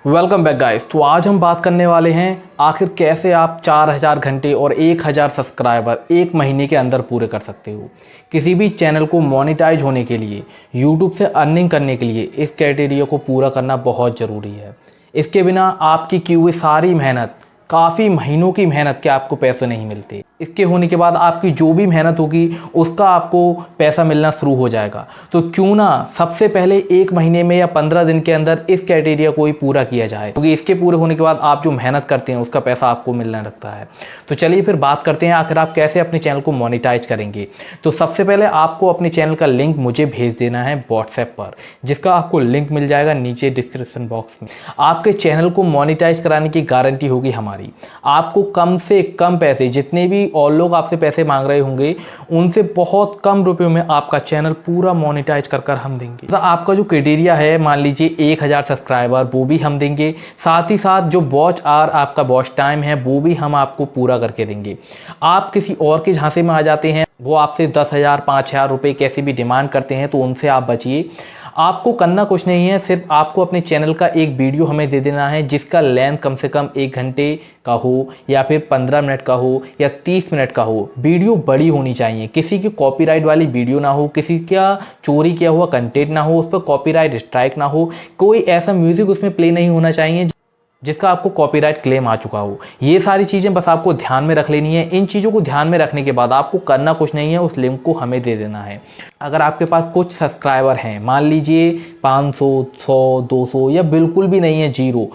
Welcome back guys. तो आज हम बात करने वाले हैं आखिर कैसे आप 4000 घंटे और 1000 सब्सक्राइबर एक महीने के अंदर पूरे कर सकते हो। किसी भी चैनल को मोनेटाइज होने के लिए, यूट्यूब से अर्निंग करने के लिए इस क्राइटेरिया को पूरा करना बहुत ज़रूरी है। इसके बिना आपकी की हुई सारी मेहनत, काफ़ी महीनों की मेहनत के आपको पैसे नहीं मिलते। इसके होने के बाद आपकी जो भी मेहनत होगी उसका आपको पैसा मिलना शुरू हो जाएगा। तो क्यों ना सबसे पहले एक महीने में या 15 दिन के अंदर इस क्राइटेरिया को ही पूरा किया जाए, क्योंकि इसके पूरे होने के बाद आप जो मेहनत करते हैं उसका पैसा आपको मिलने लगता है। तो चलिए फिर बात करते हैं आखिर आप कैसे अपने चैनल को मोनेटाइज करेंगे। तो सबसे पहले आपको अपने चैनल का लिंक मुझे भेज देना है व्हाट्सएप पर, जिसका आपको लिंक मिल जाएगा नीचे डिस्क्रिप्शन बॉक्स में। आपके चैनल को मोनेटाइज कराने की गारंटी होगी हमारी। आपको कम से कम पैसे, जितने भी और लोग आपसे पैसे मांग रहे होंगे उनसे बहुत कम रुपयों में आपका चैनल पूरा मोनेटाइज कर हम देंगे। तो आपका जो क्राइटेरिया है, मान लीजिए 1000 सब्सक्राइबर, वो भी हम देंगे। साथ ही साथ जो वॉच आवर, आपका वॉच टाइम है, वो भी हम आपको पूरा करके देंगे। आप किसी और के झांसे में आ जाते हैं, वो आपसे 10,000 5,000 रुपये कैसे भी डिमांड करते हैं, तो उनसे आप बचिए। आपको करना कुछ नहीं है, सिर्फ आपको अपने चैनल का एक वीडियो हमें दे देना है जिसका लेंथ कम से कम 1 घंटे का हो या फिर 15 मिनट का हो या 30 मिनट का हो। वीडियो बड़ी होनी चाहिए, किसी की कॉपीराइट वाली वीडियो ना हो, किसी का चोरी किया हुआ कंटेंट ना हो, उस पर कॉपीराइट स्ट्राइक ना हो, कोई ऐसा म्यूजिक उसमें प्ले नहीं होना चाहिए जिसका आपको कॉपीराइट क्लेम आ चुका हो। ये सारी चीज़ें बस आपको ध्यान में रख लेनी है। इन चीज़ों को ध्यान में रखने के बाद आपको करना कुछ नहीं है, उस लिंक को हमें दे देना है। अगर आपके पास कुछ सब्सक्राइबर हैं, मान लीजिए 500, 100, 200 या बिल्कुल भी नहीं है, जीरो,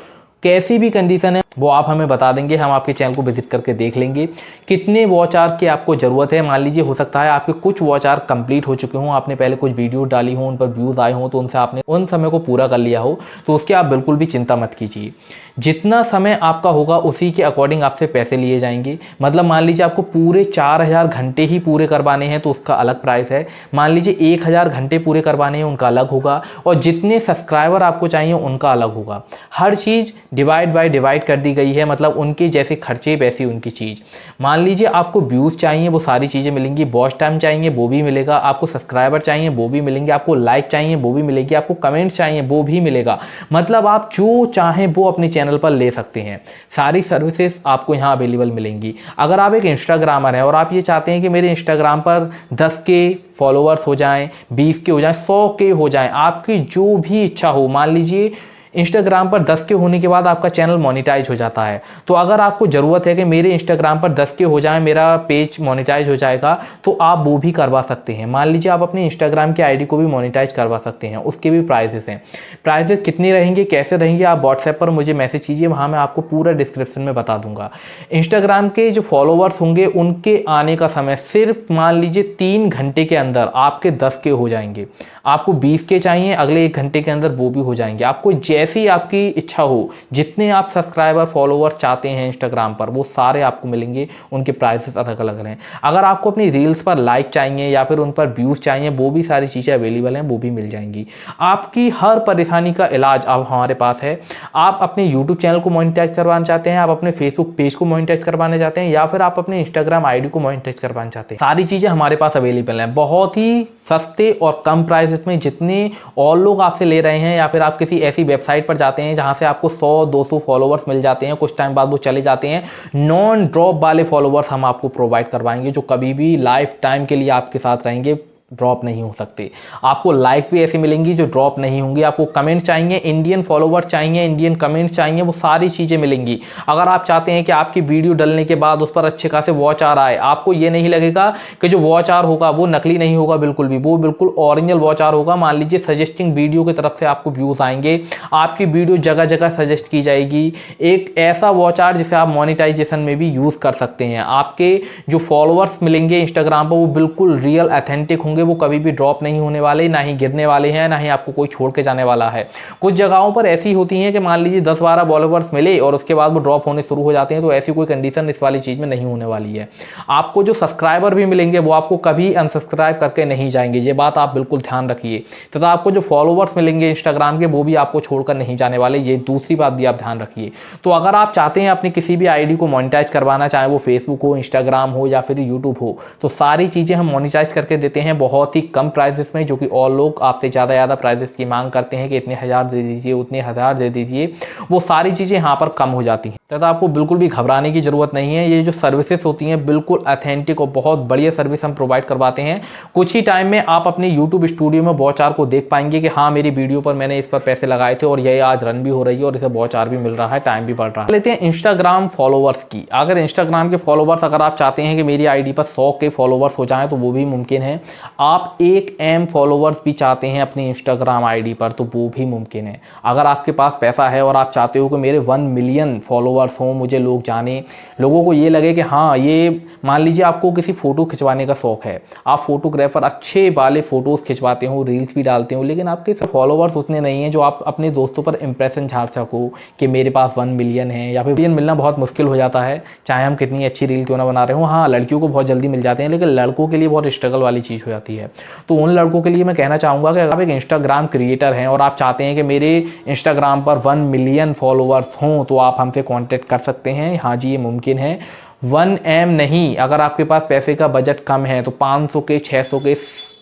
कैसी भी कंडीशन है वो आप हमें बता देंगे। हम आपके चैनल को विजिट करके देख लेंगे कितने वॉच आवर की आपको ज़रूरत है। मान लीजिए हो सकता है आपके कुछ वॉच आवर कंप्लीट हो चुके हों, आपने पहले कुछ वीडियो डाली हो, उन पर व्यूज़ आए हों, तो उनसे आपने उन समय को पूरा कर लिया हो, तो उसकी आप बिल्कुल भी चिंता मत कीजिए। जितना समय आपका होगा उसी के अकॉर्डिंग आपसे पैसे लिए जाएंगे। मतलब मान लीजिए आपको पूरे 4000 घंटे ही पूरे करवाने हैं तो उसका अलग प्राइस है। मान लीजिए 1000 घंटे पूरे करवाने हैं, उनका अलग होगा। और जितने सब्सक्राइबर आपको चाहिए उनका अलग होगा। हर चीज़ डिवाइड बाय डिवाइड कर दी गई है, मतलब उनके जैसे खर्चे वैसी उनकी चीज़। मान लीजिए आपको व्यूज़ चाहिए, वो सारी चीज़ें मिलेंगी। वॉच टाइम चाहिए, वो भी मिलेगा। आपको सब्सक्राइबर चाहिए, वो भी मिलेंगे। आपको लाइक चाहिए, वो भी मिलेगी। आपको कमेंट्स चाहिए, वो भी मिलेगा। मतलब आप जो चाहें वो अपने चैनल पर ले सकते हैं। सारी सर्विसेज आपको यहाँ अवेलेबल मिलेंगी। अगर आप एक इंस्टाग्रामर हैं और आप ये चाहते हैं कि मेरे इंस्टाग्राम पर 10 के फॉलोअर्स हो जाएं, 20 के हो जाएं, 100 के हो जाएं, आपकी जो भी इच्छा हो। मान लीजिए इंस्टाग्राम पर 10 के होने के बाद आपका चैनल मोनेटाइज हो जाता है। तो अगर आपको ज़रूरत है कि मेरे इंस्टाग्राम पर 10 के हो जाए, मेरा पेज मोनेटाइज हो जाएगा, तो आप वो भी करवा सकते हैं। मान लीजिए आप अपने इंस्टाग्राम की आईडी को भी मोनेटाइज करवा सकते हैं। उसके भी प्राइसेस हैं। प्राइसेस कितने रहेंगे, कैसे रहेंगे, आप व्हाट्सएप पर मुझे मैसेज कीजिए, वहाँ मैं आपको पूरा डिस्क्रिप्शन में बता दूंगा। इंस्टाग्राम के जो फॉलोवर्स होंगे उनके आने का समय सिर्फ मान लीजिए 3 घंटे के अंदर आपके 10 के हो जाएंगे। आपको 20 के चाहिए, अगले 1 घंटे के अंदर वो भी हो जाएंगे। आपको जैसी आपकी इच्छा हो, जितने आप सब्सक्राइबर फॉलोअर चाहते हैं इंस्टाग्राम पर, वो सारे आपको मिलेंगे। उनके प्राइसेस अलग अलग हैं। अगर आपको अपनी रील्स पर लाइक चाहिए या फिर उन पर व्यूज़ चाहिए, वो भी सारी चीज़ें अवेलेबल हैं, वो भी मिल जाएंगी। आपकी हर परेशानी का इलाज अब हमारे पास है। आप अपने यूट्यूब चैनल को मोनेटाइज करवाना चाहते हैं, आप अपने फेसबुक पेज को मोनेटाइज करवाना चाहते हैं, या फिर आप अपने इंस्टाग्राम आईडी को मोनेटाइज करवाना चाहते हैं, सारी चीज़ें हमारे पास अवेलेबल हैं। बहुत ही सस्ते और कम प्राइस में, जितने और लोग आपसे ले रहे हैं। या फिर आप किसी ऐसी वेबसाइट पर जाते हैं जहां से आपको 100-200 फॉलोवर्स मिल जाते हैं, कुछ टाइम बाद वो चले जाते हैं। नॉन ड्रॉप वाले फॉलोवर्स हम आपको प्रोवाइड करवाएंगे, जो कभी भी लाइफ टाइम के लिए आपके साथ रहेंगे, ड्रॉप नहीं हो सकते। आपको लाइक भी ऐसी मिलेंगी जो ड्रॉप नहीं होंगी। आपको कमेंट चाहिए, इंडियन फॉलोवर्स चाहिए, इंडियन कमेंट्स चाहिए, वो सारी चीज़ें मिलेंगी। अगर आप चाहते हैं कि आपकी वीडियो डलने के बाद उस पर अच्छे खासे वॉच आवर आए, आपको ये नहीं लगेगा कि जो वॉच आवर होगा वो नकली नहीं होगा, बिल्कुल भी, वो बिल्कुल ओरिजिनल वॉच आवर होगा। मान लीजिए सजेस्टिंग वीडियो की तरफ से आपको व्यूज़ आएंगे, आपकी वीडियो जगह जगह सजेस्ट की जाएगी। एक ऐसा वॉच आवर जिसे आप मोनेटाइजेशन में भी यूज़ कर सकते हैं। आपके जो फॉलोअर्स मिलेंगे इंस्टाग्राम पर, वो बिल्कुल रियल अथेंटिक होंगे, वो कभी भी ड्रॉप नहीं होने वाले, ना ही गिरने वाले हैं, ना ही आपको कोई छोड़ के जाने वाला है। कुछ जगहों पर ऐसी होती हैं कि मान लीजिए 10-12 फॉलोवर्स मिले और उसके बाद वो ड्रॉप होने शुरू हो जाते हैं, तो ऐसी कोई कंडीशन इस वाली चीज़ में नहीं होने वाली है। आपको जो सब्सक्राइबर भी मिलेंगे वो आपको कभी अनसब्सक्राइब करके नहीं जाएंगे, ये बात आप बिल्कुल ध्यान रखिए। तथा आपको जो फॉलोवर्स मिलेंगे इंस्टाग्राम के, वो भी आपको छोड़कर नहीं जाने वाले, ये दूसरी बात भी आप ध्यान रखिए। तो अगर आप चाहते हैं अपनी किसी भी आईडी को मोनेटाइज करवाना, चाहे वो फेसबुक हो, इंस्टाग्राम हो या फिर यूट्यूब हो, तो सारी चीज़ें हम मोनेटाइज करके देते हैं। बहुत ही कम प्राइसेस में, जो कि और लोग आपसे ज़्यादा प्राइसेस की मांग करते हैं कि इतने हज़ार दे दीजिए, उतने हज़ार दे दीजिए, वो सारी चीज़ें यहाँ पर कम हो जाती हैं। तथा आपको बिल्कुल भी घबराने की ज़रूरत नहीं है। ये जो सर्विसेज होती हैं बिल्कुल ऑथेंटिक और बहुत बढ़िया सर्विस हम प्रोवाइड करवाते हैं। कुछ ही टाइम में आप अपने यूट्यूब स्टूडियो में बॉचार को देख पाएंगे कि हाँ, मेरी वीडियो पर मैंने इस पर पैसे लगाए थे और ये आज रन भी हो रही है और इसे बॉचार भी मिल रहा है, टाइम भी बढ़ रहा है। लेते हैं इंस्टाग्राम फॉलोवर्स की। अगर इंस्टाग्राम के फॉलोवर्स अगर आप चाहते हैं कि मेरी आईडी पर 100 के फॉलोवर्स हो जाएं तो वो भी मुमकिन है। आप 1 M फॉलोवर्स भी चाहते हैं अपनी इंस्टाग्राम आईडी पर तो वो भी मुमकिन है। अगर आपके पास पैसा है और आप चाहते हो कि मेरे 1 मिलियन फॉलोवर्स हों, मुझे लोग जाने, लोगों को ये लगे कि हाँ, ये मान लीजिए आपको किसी फ़ोटो खिंचवाने का शौक़ है, आप फोटोग्राफर अच्छे वाले फ़ोटोज़ खिंचवाते हो, रील्स भी डालते हो, लेकिन आपके फॉलोवर्स उतने नहीं हैं जो आप अपने दोस्तों पर इंप्रेशन झाड़ सको कि मेरे पास 1 मिलियन है। या फिर मिलियन मिलना बहुत मुश्किल हो जाता है, चाहे हम कितनी अच्छी रील क्यों ना बना रहे हो। हाँ, लड़कियों को बहुत जल्दी मिल जाते हैं, लेकिन लड़कों के लिए बहुत स्ट्रगल वाली चीज़ हो जाती है। तो उन लड़कों के लिए मैं कहना चाहूँगा कि अगर आप एक इंस्टाग्राम क्रिएटर हैं और आप चाहते हैं कि मेरे इंस्टाग्राम पर 1 मिलियन फॉलोवर्स हों, तो आप हमसे कॉन्टेक्ट कर सकते हैं। हाँ जी, ये मुमकिन है। 1 M नहीं, अगर आपके पास पैसे का बजट कम है तो 500 के 600 के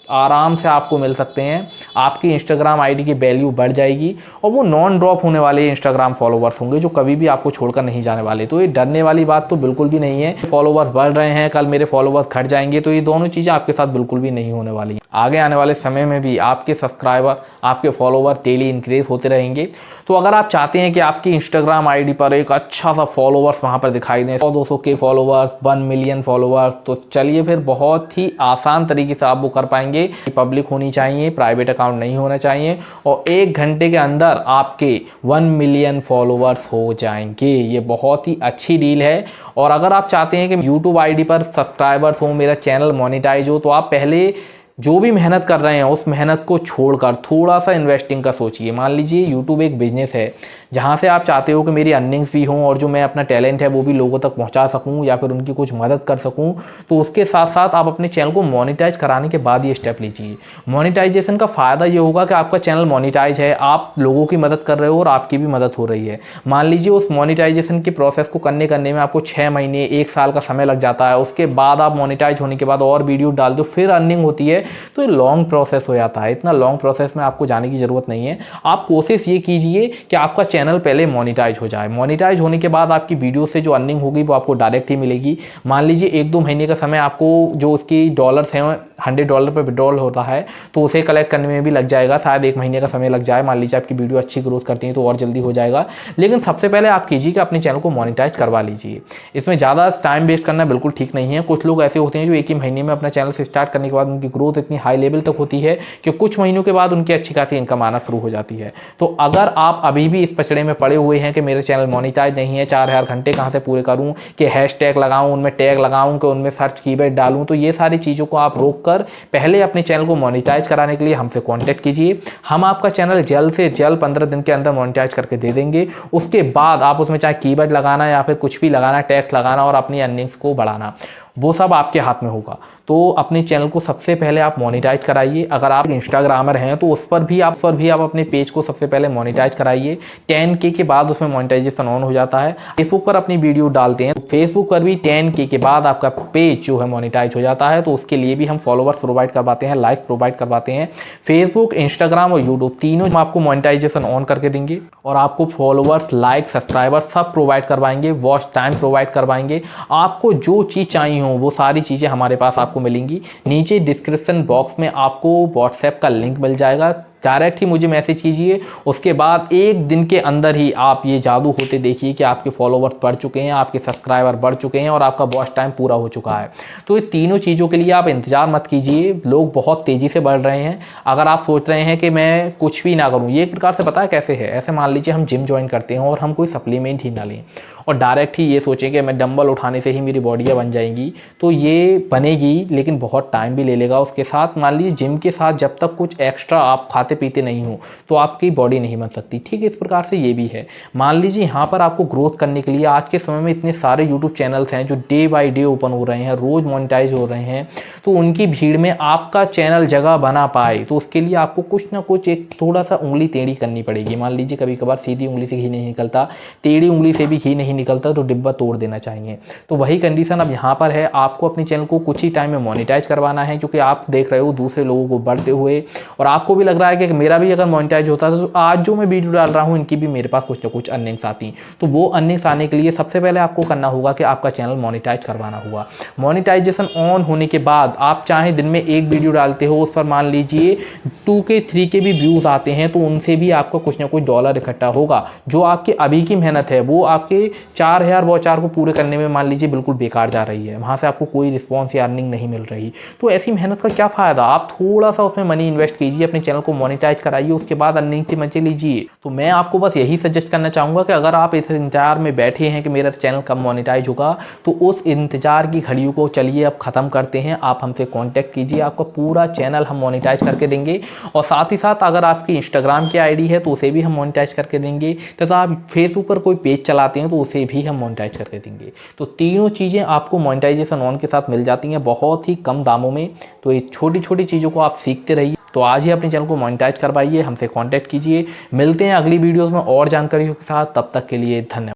आराम से आपको मिल सकते हैं। आपकी इंस्टाग्राम आईडी की वैल्यू बढ़ जाएगी और वो नॉन ड्रॉप होने वाले इंस्टाग्राम फॉलोवर्स होंगे जो कभी भी आपको छोड़कर नहीं जाने वाले। तो ये डरने वाली बात तो बिल्कुल भी नहीं है। फॉलोवर्स बढ़ रहे हैं, कल मेरे फॉलोवर्स घट जाएंगे, तो ये दोनों चीज़ें आपके साथ बिल्कुल भी नहीं होने वाली। आगे आने वाले समय में भी आपके सब्सक्राइबर, आपके फॉलोवर डेली इंक्रीज होते रहेंगे। तो अगर आप चाहते हैं कि आपकी इंस्टाग्राम आईडी पर एक अच्छा सा फॉलोवर्स वहाँ पर दिखाई दें, 100-200 के फॉलोवर्स, 1 मिलियन फॉलोवर्स, तो चलिए फिर बहुत ही आसान तरीके से आप वो कर पाएंगे। पब्लिक होनी चाहिए, प्राइवेट अकाउंट नहीं होना चाहिए और 1 घंटे के अंदर आपके 1 मिलियन फॉलोवर्स हो जाएंगे। ये बहुत ही अच्छी डील है। और अगर आप चाहते हैं कि यूट्यूब आईडी पर सब्सक्राइबर्स हो, मेरा चैनल मोनेटाइज हो, तो आप पहले जो भी मेहनत कर रहे हैं उस मेहनत को छोड़कर थोड़ा सा इन्वेस्टिंग का सोचिए। मान लीजिए यूट्यूब एक बिजनेस है जहाँ से आप चाहते हो कि मेरी अर्निंग्स भी हों और जो मैं अपना टैलेंट है वो भी लोगों तक पहुँचा सकूँ या फिर उनकी कुछ मदद कर सकूँ, तो उसके साथ साथ आप अपने चैनल को मोनेटाइज कराने के बाद ये स्टेप लीजिए। मोनेटाइजेशन का फ़ायदा ये होगा कि आपका चैनल मोनेटाइज है, आप लोगों की मदद कर रहे हो और आपकी भी मदद हो रही है। मान लीजिए उस मोनेटाइजेशन के प्रोसेस को करने में आपको 6 महीने 1 साल का समय लग जाता है, उसके बाद आप मोनेटाइज होने के बाद और वीडियो डाल दो, फिर अर्निंग होती है, तो ये लॉन्ग प्रोसेस हो जाता है। इतना लॉन्ग प्रोसेस में आपको जाने की ज़रूरत नहीं है। आप कोशिश ये कीजिए कि आपका चैनल पहले मोनेटाइज हो जाए। मोनेटाइज होने के बाद आपकी वीडियो से जो अर्निंग होगी वो आपको डायरेक्ट ही मिलेगी। मान लीजिए 1-2 महीने का समय आपको जो उसकी डॉलर्स हैं $100 पर विड्रॉल होता है तो उसे कलेक्ट करने में भी लग जाएगा, शायद 1 महीने का समय लग जाए। मान लीजिए आपकी वीडियो अच्छी ग्रोथ करती है तो और जल्दी हो जाएगा। लेकिन सबसे पहले आप कीजिए कि अपने चैनल को मोनेटाइज करवा लीजिए। इसमें ज़्यादा टाइम वेस्ट करना बिल्कुल ठीक नहीं है। कुछ लोग ऐसे होते हैं जो 1 ही महीने में अपना चैनल से स्टार्ट करने के बाद उनकी ग्रोथ इतनी हाई लेवल तक होती है कि कुछ महीनों के बाद उनकी अच्छी खासी इनकम आना शुरू हो जाती है। तो अगर आप अभी भी इस पचड़े में पड़े हुए हैं कि मेरे चैनल मोनेटाइज नहीं है, 4000 घंटे कहाँ से पूरे करूँ, कि हैशटैग लगाऊँ, उनमें टैग लगाऊँ, कि उनमें सर्च कीवर्ड डालूँ, तो ये सारी चीज़ों को आप रोक कर पहले अपने चैनल को मोनेटाइज कराने के लिए हमसे कांटेक्ट कीजिए। हम आपका चैनल जल्द से जल्द 15 दिन के अंदर मोनेटाइज करके दे देंगे। उसके बाद आप उसमें चाहे कीवर्ड लगाना या फिर कुछ भी लगाना, टैक्स लगाना और अपनी अर्निंग्स को बढ़ाना, वो सब आपके हाथ में होगा। तो अपने चैनल को सबसे पहले आप मोनेटाइज कराइए। अगर आप इंस्टाग्रामर हैं तो उस पर भी आप अपने पेज को सबसे पहले मोनेटाइज कराइए। 10K के बाद उसमें मोनेटाइजेशन ऑन हो जाता है। फेसबुक पर अपनी वीडियो डालते हैं तो फेसबुक पर भी 10K के बाद आपका पेज जो है मोनेटाइज हो जाता है। तो उसके लिए भी हम फॉलोवर्स प्रोवाइड करवाते हैं, लाइक प्रोवाइड करवाते हैं। फेसबुक, इंस्टाग्राम और यूट्यूब तीनों हम आपको मोनेटाइजेशन ऑन करके देंगे और आपको फॉलोवर्स, लाइक, सब्सक्राइबर सब प्रोवाइड करवाएंगे, वॉच टाइम प्रोवाइड करवाएंगे। आपको जो चीज़ चाहिए हो वो सारी चीज़ें हमारे पास आपको मिलेंगी। नीचे डिस्क्रिप्शन बॉक्स में आपको व्हाट्सएप का लिंक मिल जाएगा, डायरेक्ट ही मुझे मैसेज कीजिए। उसके बाद 1 दिन के अंदर ही आप ये जादू होते देखिए कि आपके फॉलोवर्स बढ़ चुके हैं, आपके सब्सक्राइबर बढ़ चुके हैं और आपका वॉच टाइम पूरा हो चुका है। तो ये तीनों चीज़ों के लिए आप इंतजार मत कीजिए, लोग बहुत तेज़ी से बढ़ रहे हैं। अगर आप सोच रहे हैं कि मैं कुछ भी ना करूँ, ये एक प्रकार से पता है कैसे है, ऐसे मान लीजिए हम जिम ज्वाइन करते हैं और हम कोई सप्लीमेंट ही ना लें और डायरेक्ट ही ये सोचें कि मैं डंबल उठाने से ही मेरी बॉडियाँ बन जाएंगी, तो ये बनेगी लेकिन बहुत टाइम भी ले लेगा। उसके साथ मान लीजिए जिम के साथ जब तक कुछ एक्स्ट्रा आप खाते खाते पीते नहीं हो तो आपकी बॉडी नहीं बन सकती। ठीक है, इस प्रकार से ये भी है। मान लीजिए यहाँ पर आपको ग्रोथ करने के लिए आज के समय में इतने सारे यूट्यूब चैनल्स हैं जो डे बाय डे ओपन हो रहे हैं, रोज़ मोनेटाइज हो रहे हैं, तो उनकी भीड़ में आपका चैनल जगह बना पाए तो उसके लिए आपको कुछ ना कुछ एक थोड़ा सा उंगली टेढ़ी करनी पड़ेगी। मान लीजिए कभी कभार सीधी उंगली से घी नहीं निकलता, टेढ़ी उंगली से भी घी नहीं निकलता, तो डिब्बा तोड़ देना चाहिए। तो वही कंडीशन अब यहाँ पर है, आपको अपने चैनल को कुछ ही टाइम में मोनेटाइज करवाना है, क्योंकि आप देख रहे हो दूसरे लोगों को बढ़ते हुए और आपको भी लग रहा है कि मेरा भी अगर मोनेटाइज होता तो आज जो मैं वीडियो डाल रहा हूँ इनकी भी मेरे पास कुछ ना कुछ अर्निंग्स आती। तो वो अर्निंग्स आने के लिए सबसे पहले आपको करना होगा कि आपका चैनल मोनेटाइज करवाना होगा। मोनेटाइजेशन ऑन होने के बाद आप चाहे दिन में एक वीडियो डालते हो, उस पर मान लीजिए 2K 3K भी व्यूज़ आते हैं, तो उनसे भी आपको कुछ ना कुछ डॉलर इकट्ठा होगा। जो आपकी अभी की मेहनत है वो आपके 4000 वाचार को पूरे करने में मान लीजिए बिल्कुल बेकार जा रही है, वहाँ से आपको कोई रिस्पॉन्स या अर्निंग नहीं मिल रही, तो ऐसी मेहनत का क्या फ़ायदा। आप थोड़ा सा उसमें मनी इन्वेस्ट कीजिए, अपने चैनल को मोनेटाइज कराइए, उसके बाद अर्निंग के मजे लीजिए। तो मैं आपको बस यही सजेस्ट करना चाहूँगा कि अगर आप इस इंतजार में बैठे हैं कि मेरा चैनल कब मोनेटाइज होगा, तो उस इंतजार की घड़ियों को चलिए अब ख़त्म करते हैं। आप हमसे कॉन्टैक्ट कीजिए, आपका पूरा चैनल हम मोनेटाइज करके देंगे, और साथ ही साथ अगर आपकी इंस्टाग्राम की आईडी है तो उसे भी हम मोनेटाइज करके देंगे, तथा आप फेसबुक पर कोई पेज चलाते हैं तो उसे भी हम मोनेटाइज करके देंगे। तो तीनों चीज़ें आपको मोनेटाइजेशन ऑन के साथ मिल जाती हैं बहुत ही कम दामों में। तो ये छोटी छोटी चीज़ों को आप सीखते रहिए। तो आज ही अपने चैनल को मोनेटाइज करवाइए, हमसे कांटेक्ट कीजिए। मिलते हैं अगली वीडियोस में और जानकारियों के साथ, तब तक के लिए धन्यवाद।